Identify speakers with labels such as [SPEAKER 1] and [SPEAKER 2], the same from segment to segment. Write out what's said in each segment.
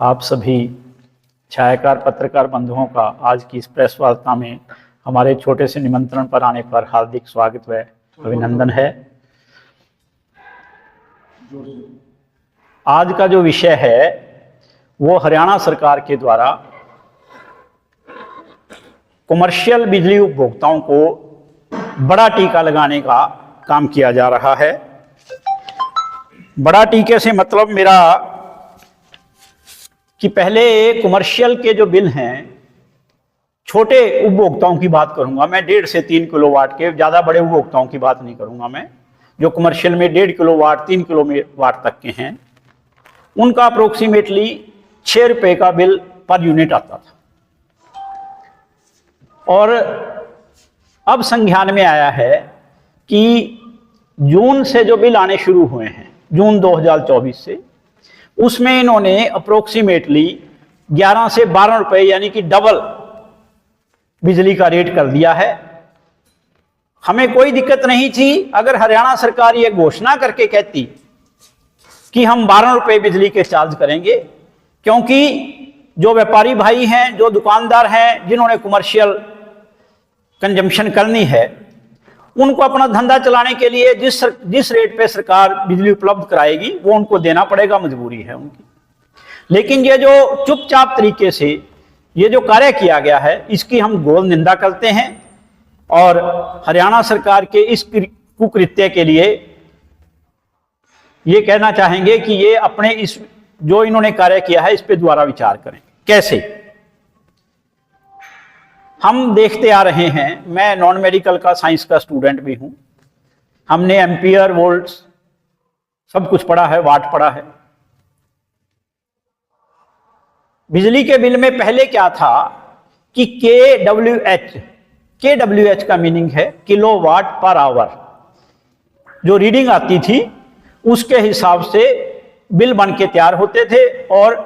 [SPEAKER 1] आप सभी छायाकार पत्रकार बंधुओं का आज की इस प्रेस वार्ता में हमारे छोटे से निमंत्रण पर आने पर हार्दिक स्वागत व अभिनंदन है। आज का जो विषय है वो हरियाणा सरकार के द्वारा कमर्शियल बिजली उपभोक्ताओं को बड़ा टीका लगाने का काम किया जा रहा है। बड़ा टीके से मतलब मेरा कि पहले कमर्शियल के जो बिल हैं, छोटे उपभोक्ताओं की बात करूंगा मैं, 1.5 से 3 किलोवाट के, ज़्यादा बड़े उपभोक्ताओं की बात नहीं करूंगा मैं, जो कमर्शियल में 1.5 किलोवाट 3 किलोवाट तक के हैं, उनका अप्रोक्सीमेटली 6 रुपये का बिल पर यूनिट आता था। और अब संज्ञान में आया है कि जून से जो बिल आने शुरू हुए हैं, जून 2024 से, उसमें इन्होंने अप्रोक्सीमेटली 11 से 12 रुपए यानी कि डबल बिजली का रेट कर दिया है। हमें कोई दिक्कत नहीं थी अगर हरियाणा सरकार ये घोषणा करके कहती कि हम 12 रुपए बिजली के चार्ज करेंगे, क्योंकि जो व्यापारी भाई हैं, जो दुकानदार हैं, जिन्होंने कमर्शियल कंजम्पशन करनी है, उनको अपना धंधा चलाने के लिए जिस रेट पे सरकार बिजली उपलब्ध कराएगी वो उनको देना पड़ेगा, मजबूरी है उनकी। लेकिन ये जो चुपचाप तरीके से ये जो कार्य किया गया है, इसकी हम घोर निंदा करते हैं और हरियाणा सरकार के इस कुकृत्य के लिए ये कहना चाहेंगे कि ये अपने इस जो इन्होंने कार्य किया है इस पे दोबारा विचार करें। कैसे? हम देखते आ रहे हैं, मैं नॉन मेडिकल का साइंस का स्टूडेंट भी हूं, हमने एम्पियर वोल्ट्स सब कुछ पढ़ा है, वाट पढ़ा है। बिजली के बिल में पहले क्या था कि KWH का मीनिंग है किलोवाट पर आवर, जो रीडिंग आती थी उसके हिसाब से बिल बन के तैयार होते थे और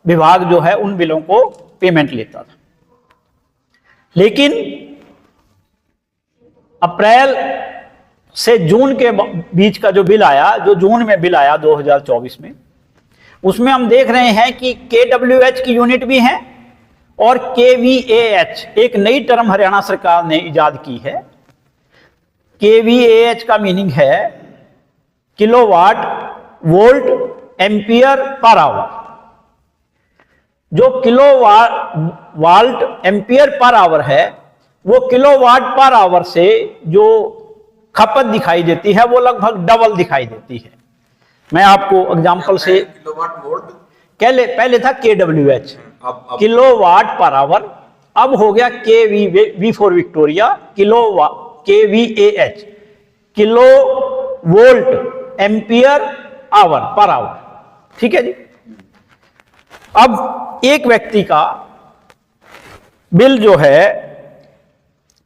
[SPEAKER 1] विभाग जो है उन बिलों को पेमेंट लेता था। लेकिन अप्रैल से जून के बीच का जो बिल आया, जो जून में बिल आया 2024 में, उसमें हम देख रहे हैं कि KWH की यूनिट भी है और KVAH, एक नई टर्म हरियाणा सरकार ने इजाद की है। KVAH का मीनिंग है kilowatt volt ampere per hour. जो किलोवाट एम्पियर पर आवर है, वो किलोवाट पर आवर से जो खपत दिखाई देती है वो लगभग डबल दिखाई देती है। मैं आपको एग्जांपल से,
[SPEAKER 2] किलोवाट वोल्ट
[SPEAKER 1] पहले था KWH किलोवाट पर आवर, अब हो गया V for Victoria KVAH kilo volt ampere hour per hour. ठीक है जी। अब एक व्यक्ति का बिल जो है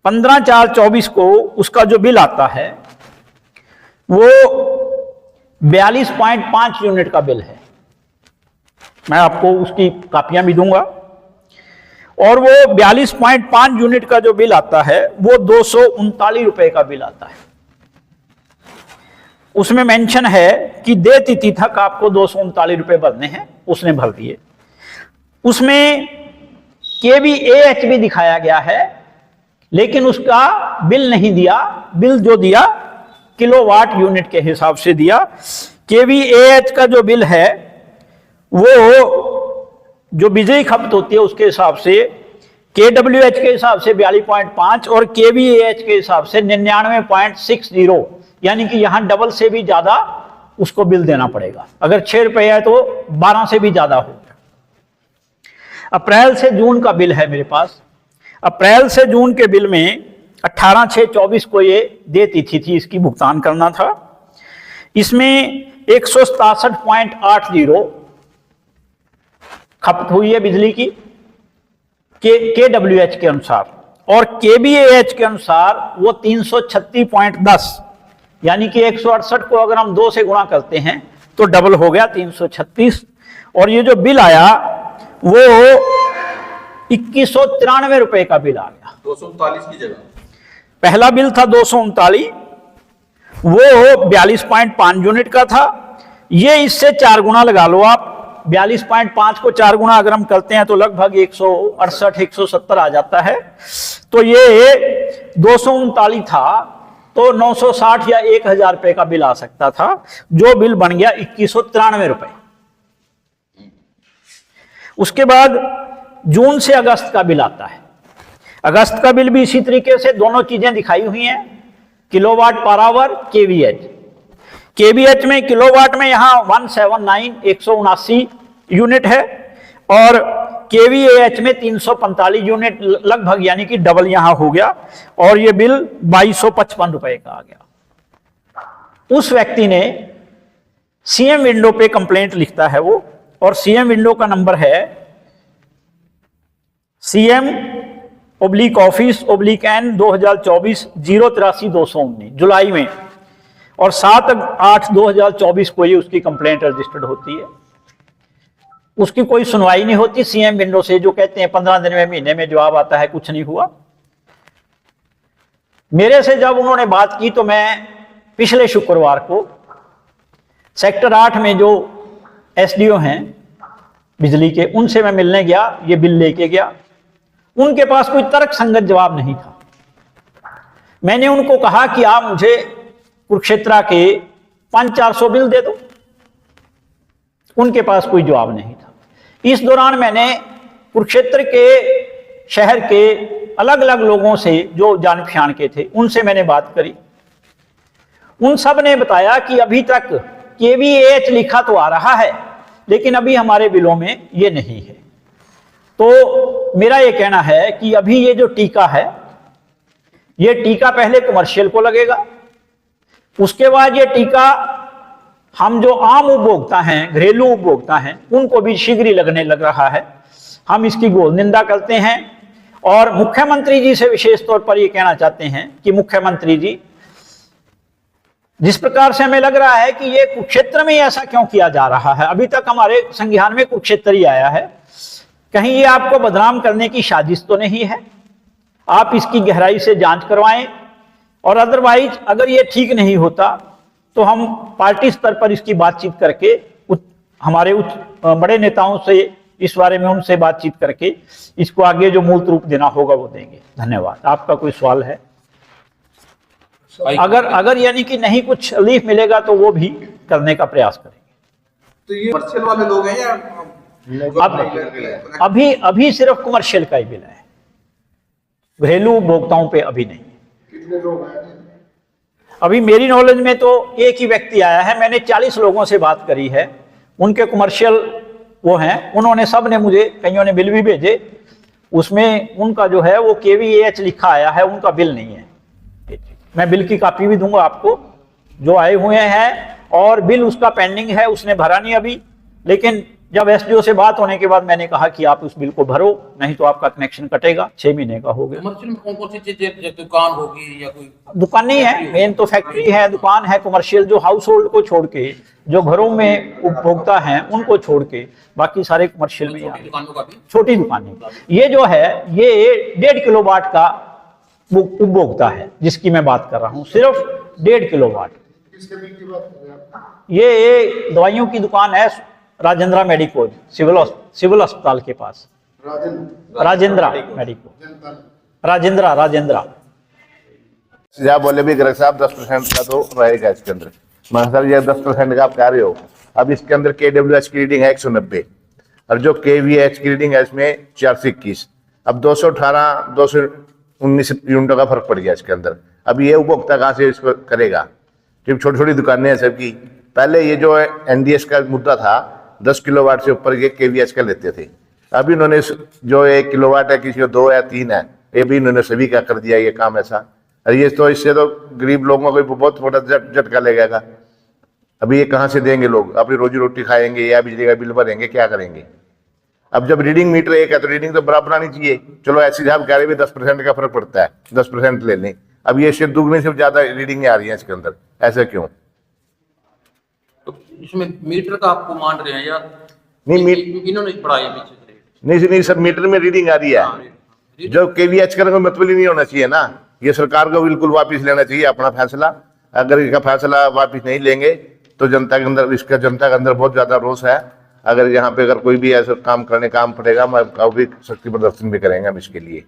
[SPEAKER 1] 15/4/24 को उसका जो बिल आता है वो 42.5 यूनिट का बिल है। मैं आपको उसकी कापियां भी दूंगा। और वो 42.5 यूनिट का जो बिल आता है वो 239 रुपए का बिल आता है। उसमें मेंशन है कि दे तिथि तक आपको 239 रुपए भरने हैं, उसने भर दिए। उसमें KVAH भी दिखाया गया है, लेकिन उसका बिल नहीं दिया। बिल जो दिया किलोवाट यूनिट के हिसाब से दिया। KVAH का जो बिल है वो जो बिजली खपत होती है उसके हिसाब से, KWH के हिसाब से 42.5 और KVAH के हिसाब से 99.60, यानी कि यहां डबल से भी ज्यादा उसको बिल देना पड़ेगा। अगर 6 रुपए है तो 12 से भी ज्यादा होगा। अप्रैल से जून का बिल है मेरे पास। अप्रैल से जून के बिल में 18/6/24 को ये दे तिथि थी, इसकी भुगतान करना था। इसमें 167.80 खपत हुई है बिजली की KWH के अनुसार, और KVAH के अनुसार वो 336.10, यानी कि 168 को अगर हम 2 से गुणा करते हैं तो डबल हो गया 336। और ये जो बिल आया वो 2193 रुपए का बिल आ गया।
[SPEAKER 2] 239 की जगह
[SPEAKER 1] पहला बिल था 239, वो 42.5 यूनिट का था। ये इससे 4 गुना लगा लो आप, 42.5 को 4 गुना अगर हम करते हैं तो लगभग 168 170 आ जाता है। तो ये 239 था तो 960 या 1000 रुपए का बिल आ सकता था, जो बिल बन गया 2193 रुपए। उसके बाद जून से अगस्त का बिल आता है। अगस्त का बिल भी इसी तरीके से दोनों चीजें दिखाई हुई हैं, किलोवाट पर आवर, केवीएच। केवीएच में, किलोवाट में यहां 179 यूनिट है और केवीएच में 345 यूनिट लगभग, यानी कि डबल यहां हो गया और ये बिल 2255 रुपए का आ गया। उस व्यक्ति ने सीएम विंडो पे कंप्लेंट लिखता है वो, और सीएम विंडो का नंबर है CM/Office/N 2024 083-219 जुलाई में, और 7/8/2024 को ये उसकी कंप्लेंट रजिस्टर्ड होती है। उसकी कोई सुनवाई नहीं होती सीएम विंडो से, जो कहते हैं 15 दिन में, महीने में जवाब आता है, कुछ नहीं हुआ। मेरे से जब उन्होंने बात की तो मैं पिछले शुक्रवार को सेक्टर 8 में जो एसडीओ हैं बिजली के, उनसे मैं मिलने गया, ये बिल लेके गया। उनके पास कोई तर्क संगत जवाब नहीं था। मैंने उनको कहा कि आप मुझे कुरुक्षेत्र के 500-400 बिल दे दो, उनके पास कोई जवाब नहीं था। इस दौरान मैंने कुरुक्षेत्र के शहर के अलग अलग लोगों से जो जान पहचान के थे, उनसे मैंने बात करी। उन सब ने बताया कि अभी तक केवीएच लिखा तो आ रहा है, लेकिन अभी हमारे बिलों में ये नहीं है। तो मेरा ये कहना है कि अभी ये जो टीका है, ये टीका पहले कमर्शियल को लगेगा, उसके बाद ये टीका हम जो आम उपभोक्ता हैं, घरेलू उपभोक्ता हैं, उनको भी शीघ्र ही लगने लग रहा है। हम इसकी घोर निंदा करते हैं और मुख्यमंत्री जी से विशेष तौर पर ये कहना चाहते हैं कि मुख्यमंत्री जी, जिस प्रकार से हमें लग रहा है कि ये कुरुक्षेत्र में ऐसा क्यों किया जा रहा है, अभी तक हमारे संज्ञान में कुरुक्षेत्र ही आया है, कहीं ये आपको बदनाम करने की साजिश तो नहीं है? आप इसकी गहराई से जांच करवाएं, और अदरवाइज अगर ये ठीक नहीं होता तो हम पार्टी स्तर पर इसकी बातचीत करके हमारे बड़े नेताओं से इस बारे में उनसे बातचीत करके इसको आगे जो मूल रूप देना होगा वो देंगे। धन्यवाद। आपका कोई सवाल है? अगर यानी कि नहीं कुछ रिलीफ मिलेगा तो वो भी करने का प्रयास करेंगे।
[SPEAKER 2] तो ये कमर्शियल वाले लोग हैं या
[SPEAKER 1] अभी सिर्फ कमर्शियल का ही बिल है, घरेलू उपभोक्ताओं पे अभी नहीं।
[SPEAKER 2] कितने लोग हैं?
[SPEAKER 1] अभी मेरी नॉलेज में तो एक ही व्यक्ति आया है। मैंने 40 लोगों से बात करी है, उनके कमर्शियल वो हैं, उन्होंने सब ने मुझे, कईयों ने बिल भी भेजे, उसमें उनका जो है वो केवीएच लिखा आया है, उनका बिल नहीं है। मैं बिल की कॉपी भी दूंगा आपको, जो आए हुए हैं, और बिल उसका पेंडिंग है, उसने भरा नहीं अभी। लेकिन जब एसडीओ से बात होने के बाद मैंने कहा कि आप उस बिल को भरो, नहीं तो आपका कनेक्शन कटेगा। 6 महीने का हो गया।
[SPEAKER 3] कमर्शियल में कौन सी चीजें, दुकान होगी या कोई?
[SPEAKER 1] दुकान नहीं है, मेन तो फैक्ट्री है, दुकान है। कमर्शियल जो हाउस होल्ड को छोड़ के, जो घरों में उपभोक्ता हैं उनको छोड़ के, बाकी सारे कमर्शियल में। छोटी दुकानें, ये जो है ये 1.5 किलोवाट का उपभोक्ता है जिसकी मैं बात कर रहा हूँ, सिर्फ 1.5 किलोवाट। ये दवाइयों की दुकान है, राजेंद्रा मेडिकोज, सिविल अस्पताल के पास। राजेंद्रा मेडिकोज, राजेंद्रा।
[SPEAKER 4] आप बोले भी ग्राहक साहब 10% का तो रहेगा इसके अंदर, मगर सर ये 10% का आप कह रहे हो। अब इसके अंदर KWH की रीडिंग है 190 और जो KVH की रीडिंग है इसमें 421। अब 218 219 यूनिटों का फर्क पड़ गया इसके अंदर। अब ये उपभोक्ता कहाँ से इसको करेगा? क्योंकि छोटी छोटी दुकानें हैं सबकी। पहले ये जो NDS का मुद्दा था, 10 किलोवाट से ऊपर ये KVH का लेते थे। अभी इन्होंने जो 1 किलोवाट है, किसी को 2 है 3 है, ये भी इन्होंने सभी का कर दिया ये काम ऐसा। और ये तो इससे तो गरीब लोगों को बहुत बड़ा झटका लगेगा। अभी ये कहाँ से देंगे लोग? अपनी रोजी रोटी खाएंगे या बिजली का बिल भरेंगे, क्या करेंगे? अब जब रीडिंग मीटर एक है तो रीडिंग तो बराबर आनी चाहिए। चलो ऐसी साहब कह रहे भी 10% का फर्क पड़ता है, 10% ले लें। अब ये सिर्फ दुगनी से ज्यादा रीडिंग आ रही है इसके अंदर, ऐसा क्यों?
[SPEAKER 3] तो इसमें मीटर का आपको मान रहे हैं या
[SPEAKER 4] नहीं?
[SPEAKER 3] इन्होंने बढ़ाया पीछे?
[SPEAKER 4] नहीं सर, मीटर में रीडिंग आ रही है। जो KVH का मतलब ही नहीं होना चाहिए ना। ये सरकार को बिल्कुल वापस लेना चाहिए अपना फैसला। अगर इसका फैसला वापस नहीं लेंगे तो जनता के अंदर बहुत ज्यादा रोष है। अगर यहाँ पे अगर कोई भी ऐसा काम करने काम पड़ेगा, हम भी शक्ति प्रदर्शन भी करेंगे हम इसके लिए।